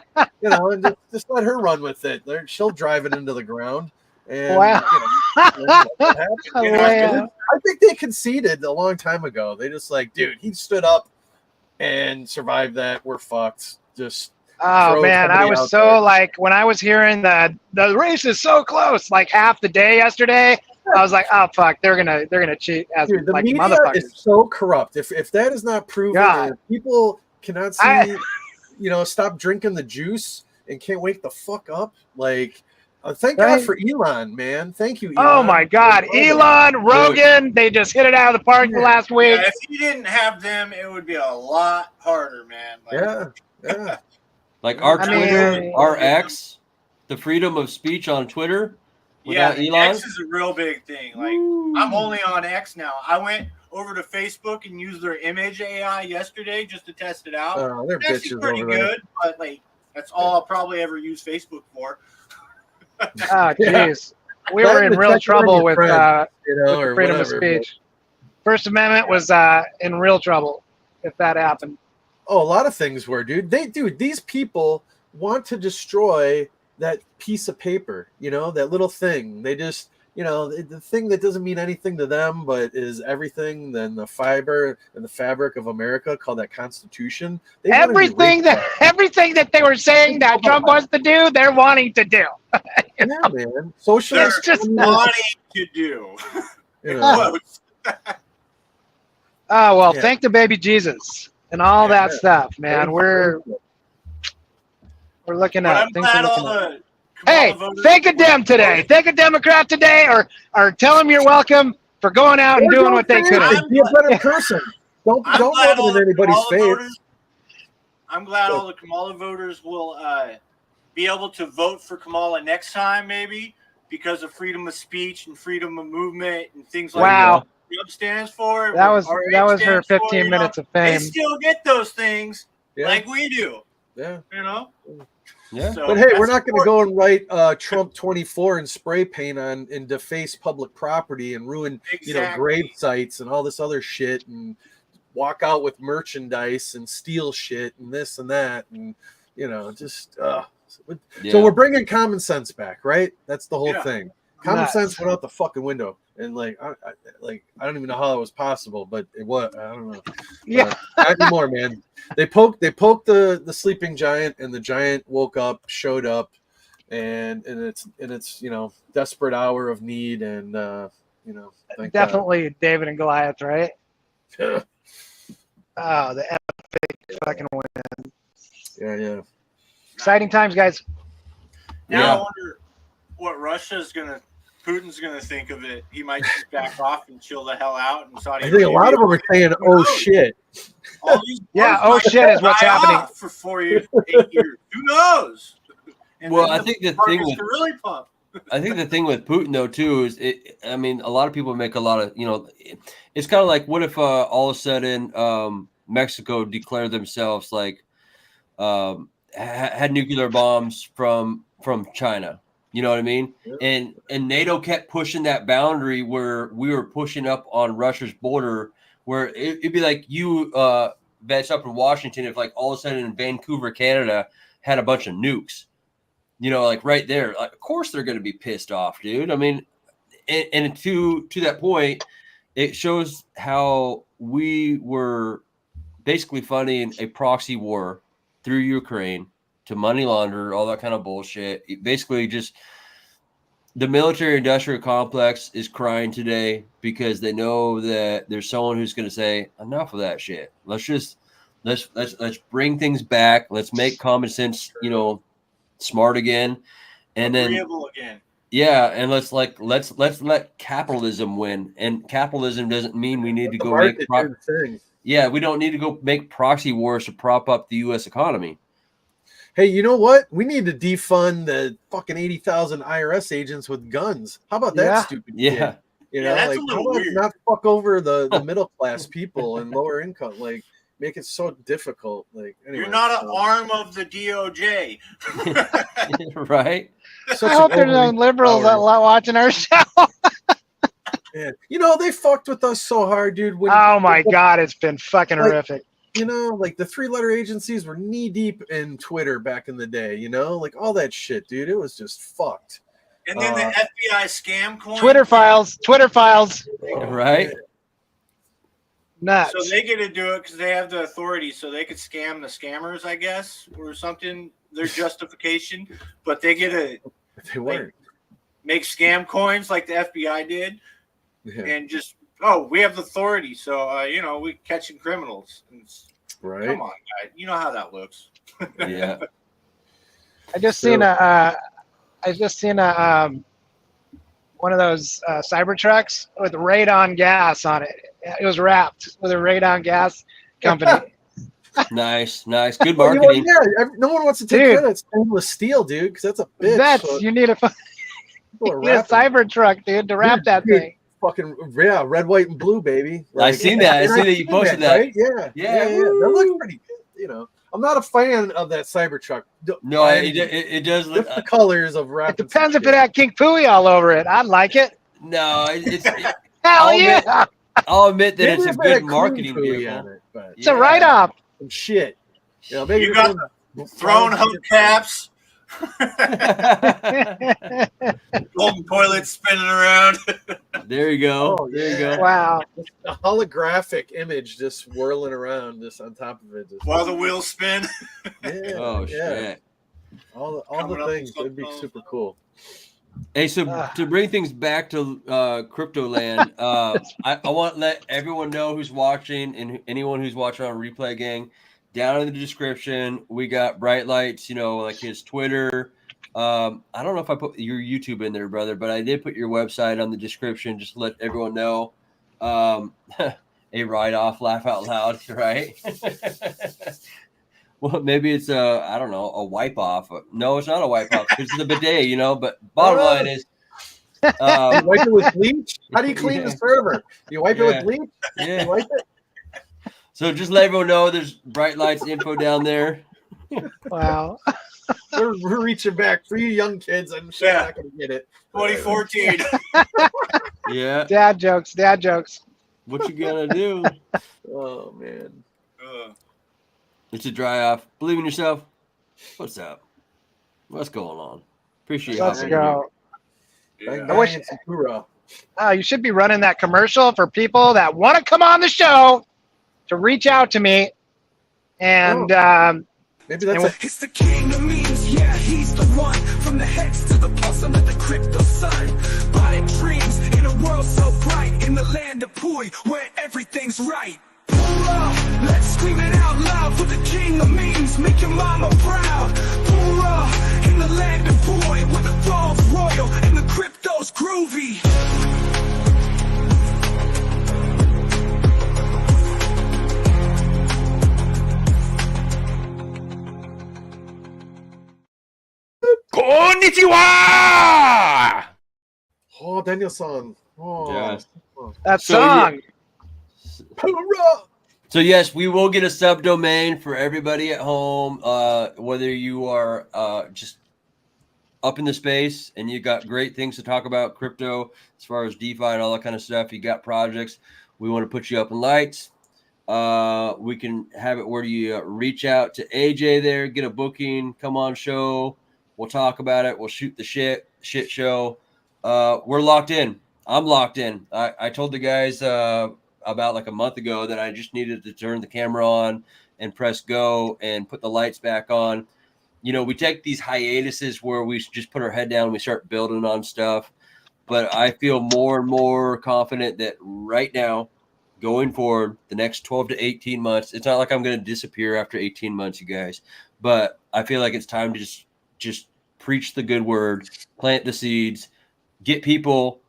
And just let her run with it. She'll drive it into the ground. And, wow. I think they conceded a long time ago. They just dude, he stood up and survived that. We're fucked. Just man, I was so when I was hearing that the race is so close, half the day yesterday, I was like, oh fuck, they're gonna cheat as dude, the media motherfuckers. Is so corrupt. If that is not proven, people cannot see, stop drinking the juice and can't wake the fuck up. Thank God for Elon, man. Thank you, Elon. Oh my God, Elon, Rogan, they just hit it out of the park the last week. Yeah, if you didn't have them, it would be a lot harder, man. Yeah. Like our Twitter, our X, the freedom of speech on Twitter. Without Elon? X is a real big thing. Like, I'm only on X now. I went over to Facebook and used their image AI yesterday just to test it out. They're it's bitches pretty over there. good, but like that's all I'll probably ever use Facebook for. Oh, jeez. We were in real trouble with the freedom of speech. First Amendment was in real trouble if that happened. Oh, a lot of things were, dude. These people want to destroy that piece of paper, that little thing. They just, the thing that doesn't mean anything to them, but is everything, then the fiber and the fabric of America, called that Constitution. Everything that they were saying that Trump wants to do, they're wanting to do. Yeah, man. Socialists just wanting to do. Oh, well, thank the baby Jesus and all that stuff, man. We're looking up. Hey, thank a Dem today. Thank a Democrat today, or tell them you're welcome for going out and doing what they couldn't. Be a better person. Don't rub it in anybody's face. I'm glad all the Kamala voters will be able to vote for Kamala next time, maybe, because of freedom of speech and freedom of movement and things like that. Trump stands for. That was her 15 minutes of fame. They still get those things like we do. Yeah. Yeah. So, but hey, we're not going to go and write Trump 24 and spray paint on and deface public property and ruin, grave sites and all this other shit and walk out with merchandise and steal shit and this and that and So we're bringing common sense back, right? That's the whole thing. Common sense went out the fucking window, and I don't even know how it was possible, but it was. I don't know. Yeah, not anymore, man. They poked the sleeping giant, and the giant woke up, showed up, and it's desperate hour of need, and definitely God. David and Goliath, right? Yeah. Oh, the epic fucking win. Yeah. Exciting times, guys. Now I wonder what Putin's gonna think of it. He might just back off and chill the hell out. And Saudi I think a lot of them are saying, "Oh shit." Oh shit is what's happening for 4 years, 8 years. Who knows? And I think the thing with really pump. I think the thing with Putin though too is a lot of people make a lot of it's kind of like, what if all of a sudden Mexico declared themselves like had nuclear bombs from China. You know what I mean? Yeah. And NATO kept pushing that boundary where we were pushing up on Russia's border, where it'd be like you vets up in Washington if like all of a sudden in Vancouver, Canada had a bunch of nukes, like right there. Like, of course they're going to be pissed off, dude. I mean, and to that point, it shows how we were basically funding a proxy war through Ukraine to money launder, all that kind of bullshit. Basically, just the military industrial complex is crying today because they know that there's someone who's going to say, enough of that shit. Let's bring things back. Let's make common sense, smart again, and then again. Yeah, and let's let capitalism win. And capitalism doesn't mean we need to go make we don't need to go make proxy wars to prop up the U.S. economy. Hey, you know what? We need to defund the fucking 80,000 IRS agents with guns. How about that stupid shit? That's a little weird. Not fuck over the middle class people and lower income. Like, make it so difficult. Like, anyway, you're not an arm of the DOJ, right? I hope there's no liberals that watching our show. Yeah. They fucked with us so hard, dude. My God, it's been fucking horrific. Like the 3-letter agencies were knee deep in Twitter back in the day, like all that shit, dude. It was just fucked. And then the FBI scam coin. Twitter files. Right. Nuts. So they get to do it because they have the authority, so they could scam the scammers, I guess, or something. Their justification, but they get they weren't make scam coins like the FBI did, and just we have the authority, so we catching criminals. Right? Come on, guys, you know how that looks. Yeah. I just seen a I just seen a one of those Cybertrucks with radon gas on it. It was wrapped with a radon gas company. Nice. Good Well, marketing. yeah, no one wants to take credit. Stainless steel, dude, because that's a bitch. You need a Cybertruck, dude, to wrap that thing. Fucking red, white, and blue, baby. I seen that. I seen that you posted that. Right? Yeah. That looks pretty good. You know, I'm not a fan of that Cybertruck. No, it does look. The colors of wrapping. It depends if it had King Pooie all over it. I'd like it. No, it's hell yeah. I'll admit that Maybe it's a good marketing vehicle. It's a write-off. Some shit. You know, maybe you got thrown hubcaps. Golden toilet spinning around. There you go. Oh, there you go. Wow. A holographic image just whirling around just on top of it. While the wheels spin. Yeah. Oh, shit. All the things. It'd be super cool. Hey, so to bring things back to crypto land, I want to let everyone know who's watching and anyone who's watching on Replay Gang. Down in the description, we got Brightlight's, like his Twitter. I don't know if I put your YouTube in there, brother, but I did put your website on the description just to let everyone know. A write-off, laugh out loud, right? Well, maybe it's I don't know, a wipe-off. No, it's not a wipe-off because it's a bidet, but bottom line is. You wipe it with bleach? How do you clean the server? You wipe it with bleach? Yeah. You wipe it? So just let everyone know there's Brightlight's info down there. Wow. We're reaching back for you young kids. I'm sure you're not going to get it. 2014. Yeah. Dad jokes. What you gonna do? Oh, man. It's a dry off. Believe in yourself. What's up? What's going on? Appreciate you. Let's go. Yeah. You should be running that commercial for people that want to come on the show to reach out to me. And maybe that's He's the king of memes, yeah, he's the one. From the heads to the pulse under the crypto sun. Buying dreams in a world so bright. In the land of Pooie, where everything's right. Hoorah, let's scream it out loud for the king of memes. Make your mama proud. Hoorah, in the land of Pooie, where the thrall's royal and the crypto's groovy. Konnichiwa! Oh, Daniel-san. Oh, yes. That song. So yes, we will get a subdomain for everybody at home, whether you are just up in the space and you got great things to talk about crypto as far as DeFi and all that kind of stuff. You got projects. We want to put you up in lights. We can have it where you reach out to AJ there, get a booking, come on show. We'll talk about it. We'll shoot the shit show. We're locked in. I'm locked in. I told the guys about like a month ago that I just needed to turn the camera on and press go and put the lights back on. We take these hiatuses where we just put our head down and we start building on stuff. But I feel more and more confident that right now, going forward, the next 12 to 18 months, it's not like I'm going to disappear after 18 months, you guys. But I feel like it's time to just preach the good word, plant the seeds, get people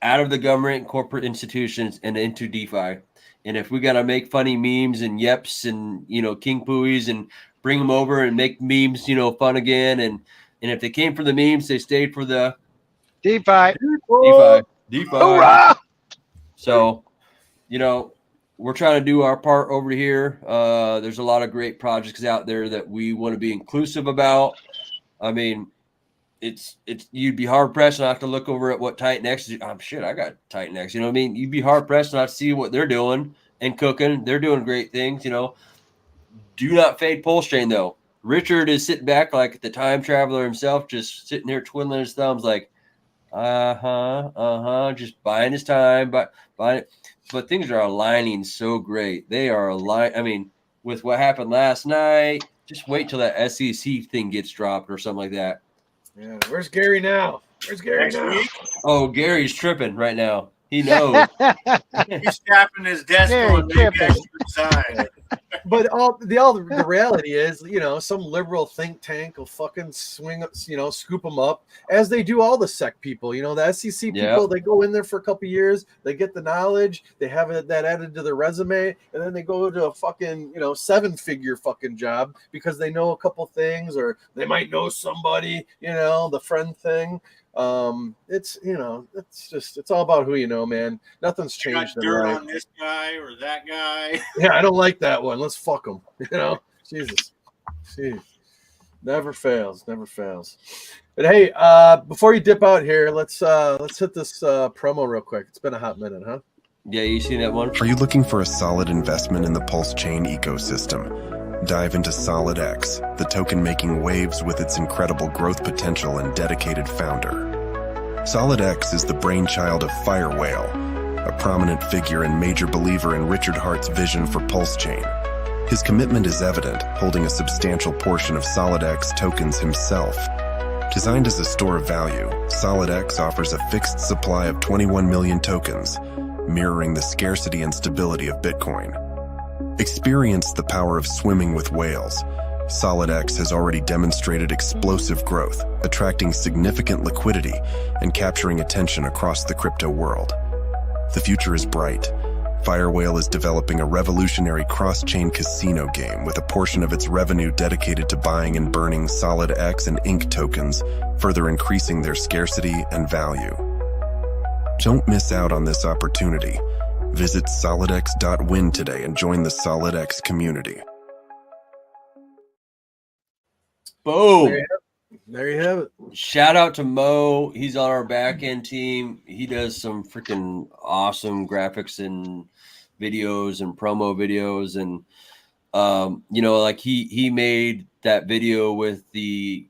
out of the government and corporate institutions and into DeFi. And if we got to make funny memes and yeps and, King Pooies and bring them over and make memes, fun again. And if they came for the memes, they stayed for the DeFi. Hoorah! So, we're trying to do our part over here. There's a lot of great projects out there that we want to be inclusive about. I mean, it's you'd be hard pressed not to look over at what Titan X is. I got Titan X. You know what I mean? You'd be hard pressed not to see what they're doing and cooking. They're doing great things. Do not fade Pulsechain though. Richard is sitting back like the time traveler himself, just sitting there twiddling his thumbs, like, just buying his time, buying it. But things are aligning so great. They are aligned. I mean, with what happened last night, just wait till that SEC thing gets dropped or something like that. Yeah, where's Gary now? Oh, Gary's tripping right now. He knows. He's tapping his desk going, maybe I should resign. But the reality is, some liberal think tank will fucking scoop them up, as they do all the SEC people. The SEC people, they go in there for a couple years, they get the knowledge, they have that added to their resume, and then they go to a fucking 7-figure fucking job because they know a couple things, or they might know somebody, the friend thing. It's it's all about who you know, man. Nothing's changed. Got dirt on this guy or that guy. Yeah, I don't like that one. Let's fuck them. Jesus. Jeez. Never fails. But hey, before you dip out here, let's hit this promo real quick. It's been a hot minute, huh? Yeah, you seen that one? Are you looking for a solid investment in the Pulsechain ecosystem? Dive into SolidX, the token making waves with its incredible growth potential and dedicated founder. SolidX is the brainchild of Firewhale, a prominent figure and major believer in Richard Hart's vision for Pulsechain. His commitment is evident, holding a substantial portion of SolidX tokens himself. Designed as a store of value, SolidX offers a fixed supply of 21 million tokens, mirroring the scarcity and stability of Bitcoin. Experience the power of swimming with whales. SolidX has already demonstrated explosive growth, attracting significant liquidity and capturing attention across the crypto world. The future is bright. Firewhale is developing a revolutionary cross-chain casino game with a portion of its revenue dedicated to buying and burning SolidX and Ink tokens, further increasing their scarcity and value. Don't miss out on this opportunity. Visit solidx.win today and join the SolidX community. Boom. There you have it. Shout out to Mo. He's on our back end team. He does some freaking awesome graphics and videos and promo videos. And, like he made that video with the,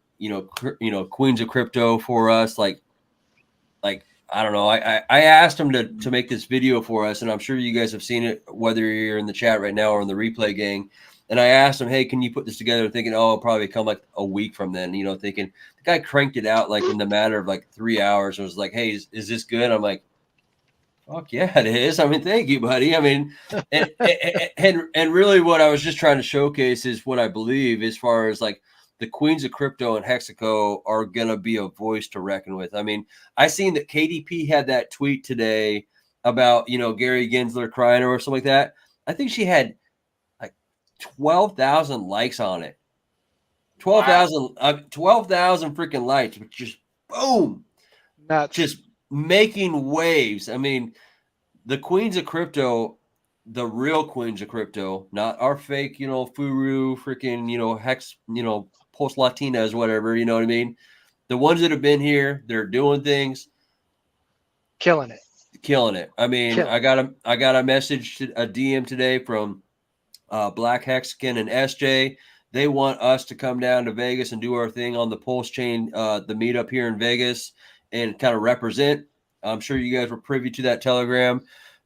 Queens of Crypto for us. Like, I don't know. I asked him to make this video for us, and I'm sure you guys have seen it, whether you're in the chat right now or in the replay gang. And I asked him, hey, can you put this together? Thinking, it'll probably come like a week from then, thinking the guy cranked it out like in the matter of like 3 hours. And was like, hey, is this good? I'm like, fuck yeah, it is. I mean, thank you, buddy. I mean, and really what I was just trying to showcase is what I believe as far as like the Queens of Crypto and Hexaco are going to be a voice to reckon with. I mean, I seen that KDP had that tweet today about, Gary Gensler crying or something like that. I think she had like 12,000 likes on it. 12,000 freaking likes, which just boom. Nuts. Just making waves. I mean, the Queens of Crypto, the real Queens of Crypto, not our fake, Furu, freaking, Hex, Post Latinas, whatever, you know what I mean? The ones that have been here, they're doing things. Killing it. I mean, I got a message, a DM today from Black Hexagon and SJ. They want us to come down to Vegas and do our thing on the Pulsechain, the meetup here in Vegas, and kind of represent. I'm sure you guys were privy to that telegram.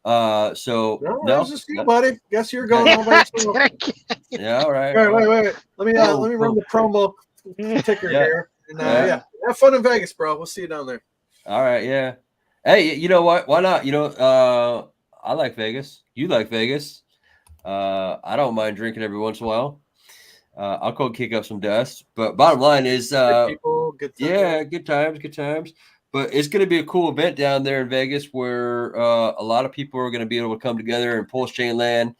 No, just you, buddy. Guess you're going all by yourself. Yeah, all right. Wait. Let me run the promo ticker here. And, have fun in Vegas, bro. We'll see you down there. All right, yeah. Hey, you know what? Why not? I like Vegas. You like Vegas. I don't mind drinking every once in a while. I'll go kick up some dust. But bottom line is, good times. But it's going to be a cool event down there in Vegas where a lot of people are going to be able to come together in Pulsechain land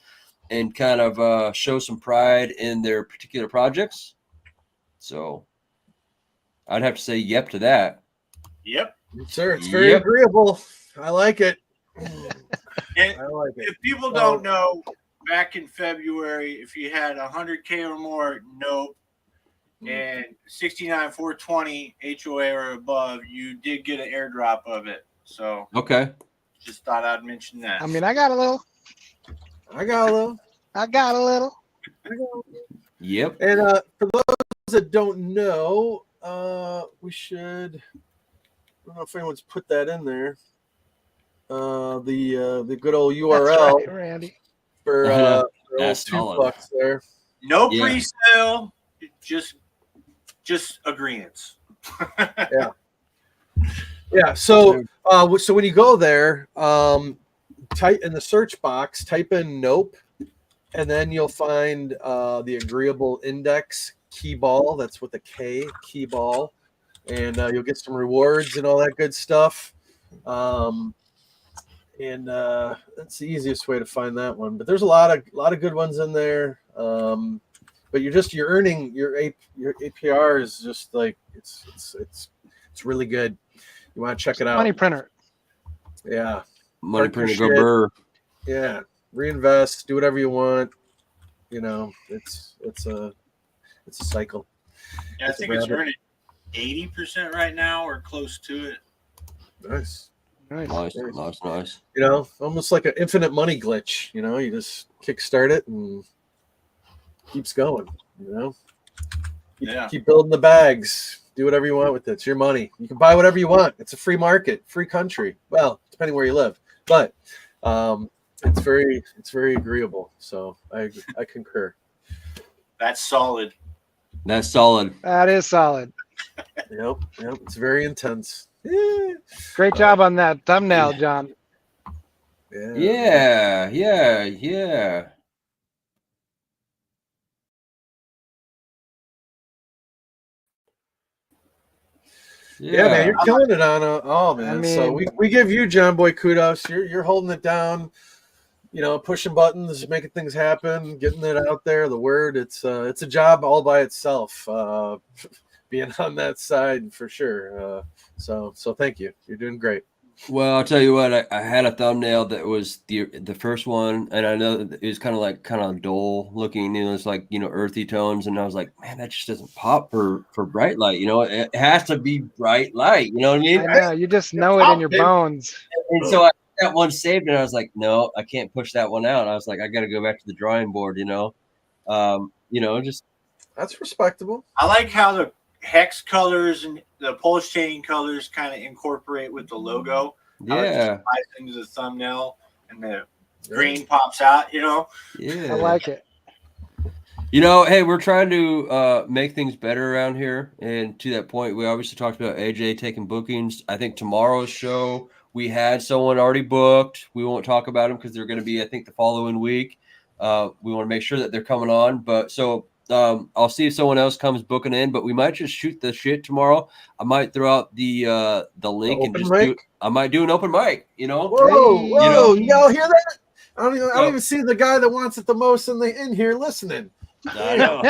and kind of show some pride in their particular projects. So I'd have to say yep to that. Yep. Sir, it's very agreeable. I like it. And I like it. If people don't know, back in February, if you had 100K or more, nope. And 69,420 HOA or above, you did get an airdrop of it. So okay, just thought I'd mention that. I mean, I got a little. Yep. And for those that don't know, we should. I don't know if anyone's put that in there. The good old URL. That's right, Randy. For $2 there. No pre-sale, just agreements. Yeah. So when you go there, type in the search box, type in nope, And then you'll find the agreeable index key ball. That's with a K, key ball. And you'll get some rewards and all that good stuff. And that's the easiest way to find that one. But there's a lot of good ones in there. But you're earning your APR is just like it's really good. You want to check it out. Money printer. Yeah. Money printer go burr. Yeah. Reinvest, do whatever you want. You know, it's a cycle. Yeah, I think it's earning 80% right now or close to it. Nice. Nice. You know, almost like an infinite money glitch. You know, you just kickstart it and keeps going. You know, keep building the bags. Do whatever you want with it. It's your money. You can buy whatever you want. It's a free market, free country. Well, depending where you live, but it's very agreeable. So I concur. That's solid. That is solid. Yep. It's very intense. Yeah. Great job on that thumbnail, John. Yeah. Yeah, man, you're killing it on man. I mean, so we give you, John Boy, kudos. You're holding it down, you know, pushing buttons, making things happen, getting it out there. The word, it's a job all by itself. Being on that side for sure. So thank you. You're doing great. Well, I'll tell you what, I had a thumbnail that was the first one, and I know that it was kind of dull looking, you know, it's like, you know, earthy tones, and I was like, man, that just doesn't pop for Brightlight, you know, it has to be Brightlight, you know what I mean? I know, you just know it in your bones. And so I had that one saved, and I was like, no, I can't push that one out. I was like, I got to go back to the drawing board, you know, just. That's respectable. I like how the hex colors and the Pulsechain colors kind of incorporate with the logo. Yeah. It just ties into the thumbnail and the green pops out, you know? Yeah. I like it. You know, hey, we're trying to make things better around here. And to that point, we obviously talked about AJ taking bookings. I think tomorrow's show, we had someone already booked. We won't talk about them because they're going to be, I think, the following week. We want to make sure that they're coming on. But so I'll see if someone else comes booking in, but we might just shoot the shit tomorrow. I might throw out the link and just I might do an open mic, you know. Whoa, y'all hear that? I don't even see the guy that wants it the most in here listening. I know.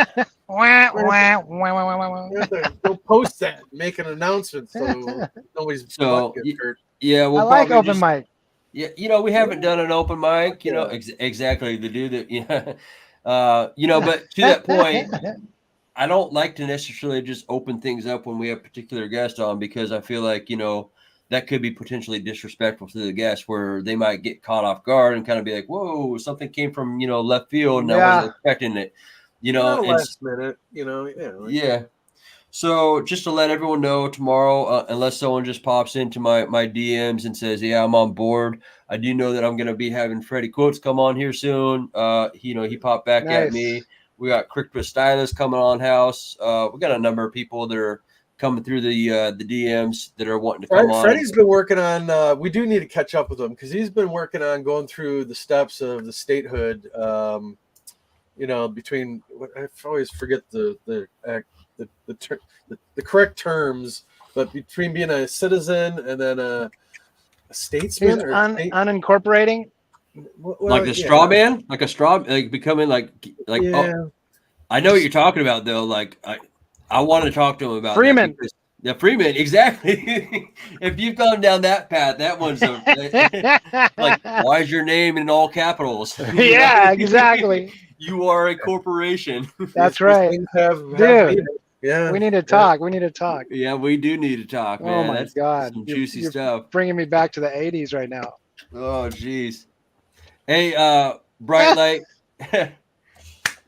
Go post that, make an announcement so nobody's butt gets hurt. Yeah, I like open mic. Yeah, you know, we haven't done an open mic, you know, exactly the dude that you know, but to that point, I don't like to necessarily just open things up when we have particular guests on, because I feel like, you know, that could be potentially disrespectful to the guests, where they might get caught off guard and kind of be like, whoa, something came from, you know, left field and I wasn't expecting it, you know. Last minute, you know. Yeah. So just to let everyone know, tomorrow, unless someone just pops into my DMs and says, yeah, I'm on board, I do know that I'm going to be having Freddie Quotes come on here soon. He popped back at me. We got Crypto Stylist coming on house. We got a number of people that are coming through the DMs that are wanting to come on. Freddie's been working on, we do need to catch up with him, because he's been working on going through the steps of the statehood, you know, between, I always forget the correct terms, but between being a citizen and then a statesman or unincorporating, like the straw man, like a straw, like becoming like yeah. Oh, I know what you're talking about though. Like I want to talk to him about Freeman. Yeah, Freeman, exactly. If you've gone down that path, that one's like, why is your name in all capitals? Yeah, exactly. You are a corporation. That's right. Dude, yeah, we need to talk. We need to talk. Yeah, we do need to talk, man. Oh my God, some juicy you're stuff. Bringing me back to the '80s right now. Oh, geez. Hey, Brightlight.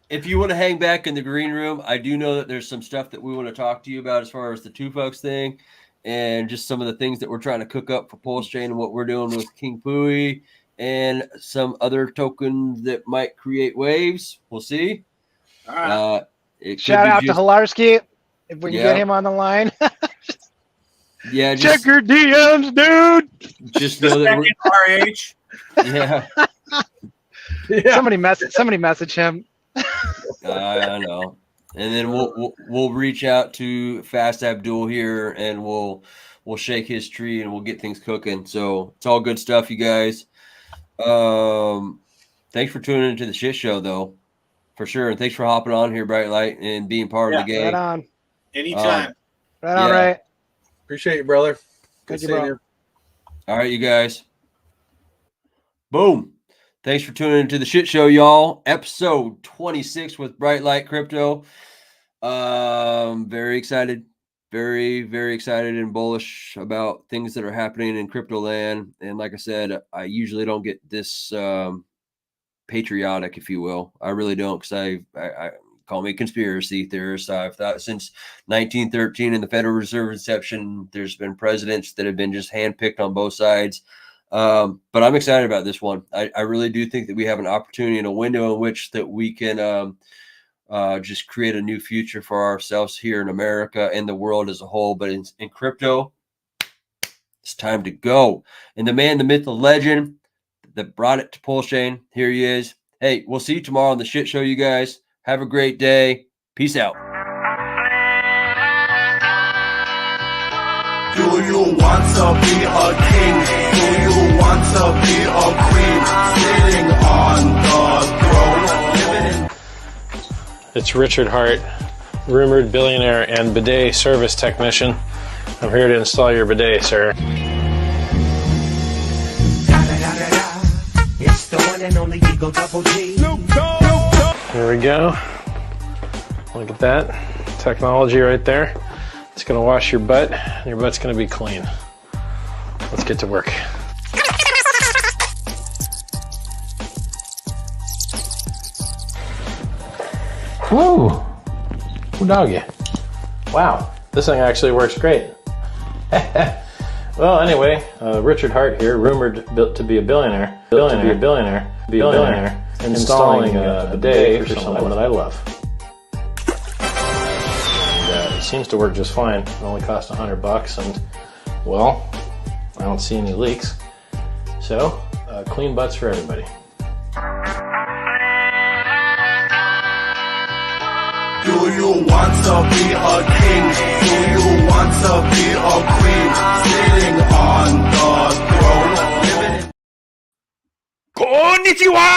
If you want to hang back in the green room, I do know that there's some stuff that we want to talk to you about as far as the Two Folks thing, and just some of the things that we're trying to cook up for Pulsechain and what we're doing with Queen Pooie and some other tokens that might create waves. We'll see. All right. Shout out to Hilarski if we can get him on the line. Yeah, check your DMs, dude. Just know that RH. Yeah. Yeah. Somebody message him. I know. And then we'll reach out to Fast Abdul here, and we'll shake his tree, and we'll get things cooking. So it's all good stuff, you guys. Thanks for tuning into the shit show, though, for sure. And thanks for hopping on here, Brightlight, and being part of the game. Right on. Anytime. Right on, right. Appreciate you, brother. Good Thank you, seeing bro. you. All right, you guys. Boom. Thanks for tuning into the shit show, y'all. Episode 26 with Brightlight Crypto. Very excited. Very, very excited and bullish about things that are happening in crypto land. And like I said, I usually don't get this patriotic, if you will. I really don't, because I call me a conspiracy theorist. I've thought since 1913 in the Federal Reserve inception, there's been presidents that have been just handpicked on both sides. But I'm excited about this one. I really do think that we have an opportunity and a window in which that we can just create a new future for ourselves here in America and the world as a whole. But in crypto, it's time to go. And the man, the myth, the legend that brought it to Pulsechain, here he is. Hey, we'll see you tomorrow on the shit show, you guys. Have a great day. Peace out. Do you want to be a king? Do you want to be a queen? Sitting on the throne. It's Richard Hart, rumored billionaire and bidet service technician. I'm here to install your bidet, sir. It's the one and only Eagle Double G. Here we go. Look at that technology right there. It's going to wash your butt, and your butt's going to be clean. Let's get to work. Woo! Ooh, doggy. Wow, this thing actually works great. Well, anyway, Richard Hart here, rumored to be a billionaire, installing a bidet for someone that I love. It seems to work just fine. It only cost $100, and well, I don't see any leaks. So, clean butts for everybody. Do you want to be a king? Do you want to be a queen? Sitting on the throne. Konnichiwa!